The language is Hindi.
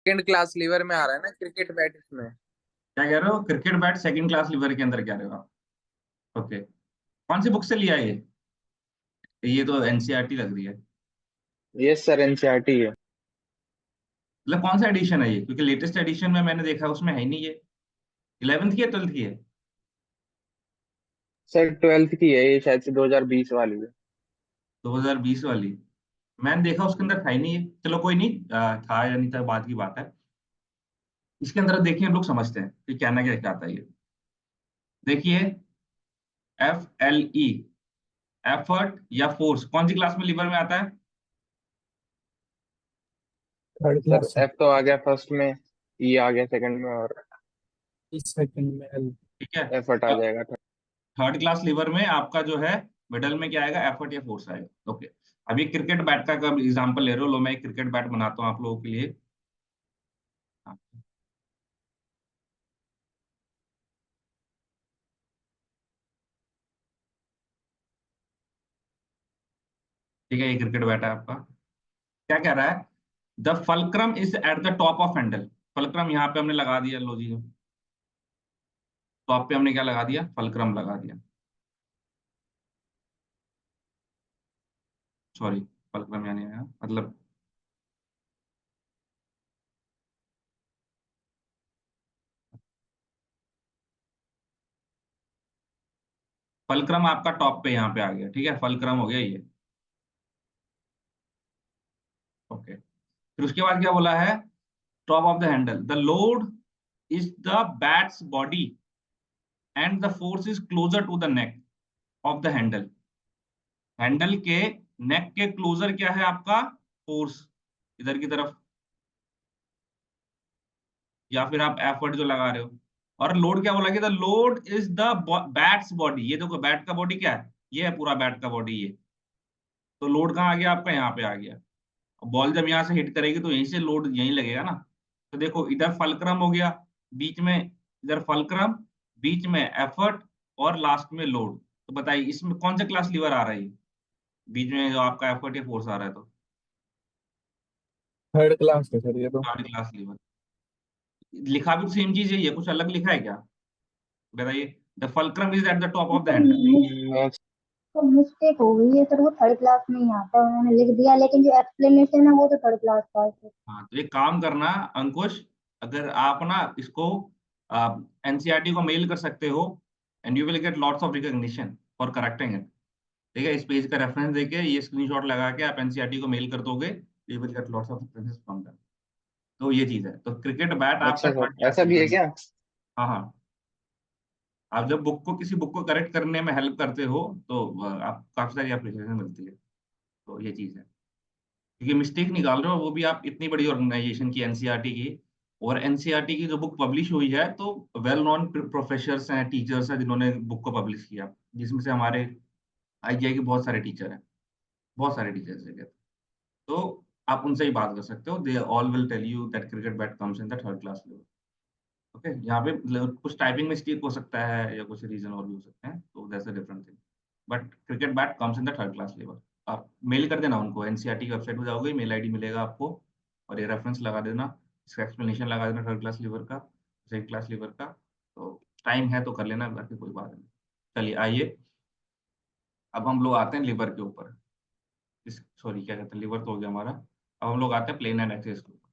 सेकंड क्लास लीवर में आ रहा है ना क्रिकेट बैट इसमें। क्या कह रहे हो? Cricket bat second class liver के अंदर कह रहे हो आप? ओके। कौन सी बुक से लिया है ये तो एनसीईआरटी लग रही है। यस सर, एनसीईआरटी है। मतलब कौन सा एडिशन है ये? क्योंकि लेटेस्ट एडिशन में मैंने देखा उसमें है ही नहीं ये। 11th की है, 12th की है? सर 12th की है ये, शायद से 2020 वाली है। 2020 वाली? मैंने देखा उसके अंदर था ही नहीं है। चलो कोई नहीं, था या नहीं था बात की बात है। इसके अंदर देखिए हम लोग समझते हैं कि क्या ना क्या आता है ये। देखिए, FLE, एफर्ट या फोर्स, कौन सी क्लास में लिवर में आता है? थर्ड सर क्लास है। एफ तो आ गया फर्स्ट में, ई आ गया सेकंड में, और इस सेकंड में एल। ठीक है। एफर्ट आ जाएगा थर्ड। थर्ड क्लास लिवर में आपका जो है मिडल में क्या आएगा? एफर्ट या फोर्स आएगा। ओके। अब ये क्रिकेट बैट का कब एग्जांपल ले रहे हो? लो मैं एक क्रिकेट बैट बनाता हूँ आप लोगों के लिए। हाँ, ठीक है, ये क्रिकेट बैट है आपका। क्या कह रहा है? The fulcrum is at the top of Henle. Fulcrum यहाँ पे हमने लगा दिया, लो जी। टॉप पे हमने क्या लगा दिया? फलक्रम लगा दिया। सॉरी, फलक्रम यानी मतलब फलक्रम आपका टॉप पे यहाँ पे आ गया। ठीक है, फलक्रम हो गया ये। ओके। फिर उसके बाद क्या बोला है? Top of the handle, the load is the bat's body and the force is closer to the neck of the handle. Handle के नेक के क्लोजर क्या है आपका? फोर्स, इधर की तरफ। या फिर आप एफर्ट जो लगा रहे हो। और लोड क्या बोला कि the load is the bat's body. ये देखो बैट का बॉडी क्या है, ये है पूरा बैट का बॉडी ये। तो लोड कहाँ आ गया आपका? यहाँ पे आ गया। बॉल जब यहाँ से हिट करेगी तो यहीं से लोड यहीं लगेगा ना। तो देखो इधर फलक्रम हो गया, बीच में इधर फलक्रम, बीच में एफर्ट, और लास्ट में लोड। तो बताइए इसमें कौन सा क्लास लीवर आ रहा है? बीच में जो आपका एफर्ट या फोर्स आ रहा है तो थर्ड क्लास है सर ये तो। Third class lever. लिखा भी तो सेम चीज है, ये कुछ अलग लिखा है क्या? बताइए। The fulcrum is at the top of the handle. तो मिस्टेक हो गई है सर, वो थर्ड क्लास में ही आता है, उन्होंने लिख दिया, लेकिन जो एक्सप्लेनेशन है वो तो थर्ड क्लास का है सर। हाँ, तो एक काम करना अंकुश, अगर आप ना इसको एनसीईआरटी को मेल कर सकते हो, and you will get lots of recognition for correcting it. ठीक है, इस पेज का रेफरेंस देके ये स्क्रीनशॉट लगा के आप एनसीईआरटी को मेल कर दोगे, you will get lots of references from them. तो ये चीज है। तो क्रिकेट बैट आपका अच्छा थर्ड सर, क्लास ऐसा भी है लीवर। क्या? हाँ हाँ। आप जब किसी बुक को करेक्ट करने में हेल्प करते हो तो आप काफी सारी एप्रिसिएशन मिलती है। तो ये चीज है, क्योंकि मिस्टेक निकाल रहे हो वो भी आप इतनी बड़ी ऑर्गेनाइजेशन की, एनसीईआरटी की। और एनसीईआरटी की जो बुक पब्लिश हुई है तो वेल नोन प्रोफेसर्स हैं, टीचर्स हैं जिन्होंने बुक को पब्लिश किया, जिसमें से हमारे आईजीआई के बहुत सारे टीचर हैं, बहुत सारे टीचर्स हैं। तो आप उनसे ही बात कर सकते हो, they all will tell you that cricket bat comes in the third class level. Okay, यहाँ पे कुछ टाइपिंग मिस्टेक हो सकता है या कुछ रीजन और भी हो सकते हैं, तो that's a different thing. But cricket bat comes in the third class level. आप मेल कर देना उनको, एनसीईआरटी की वेबसाइट पे जाओगे, मेल आईडी मिलेगा आपको, और ये रेफरेंस लगा देना, इसका एक्सप्लेनेशन लगा देना थर्ड क्लास लीवर का, सेकंड क्लास लीवर का। तो टाइम है तो कर लेना, बाकी कोई बात नहीं। चलिए आइए, अब हम लोग आते हैं लिवर के ऊपर। इस सॉरी क्या कहते हैं, लिवर तो हो गया हमारा। अब हम लोग आते हैं प्लेन एंड एक्सिस को।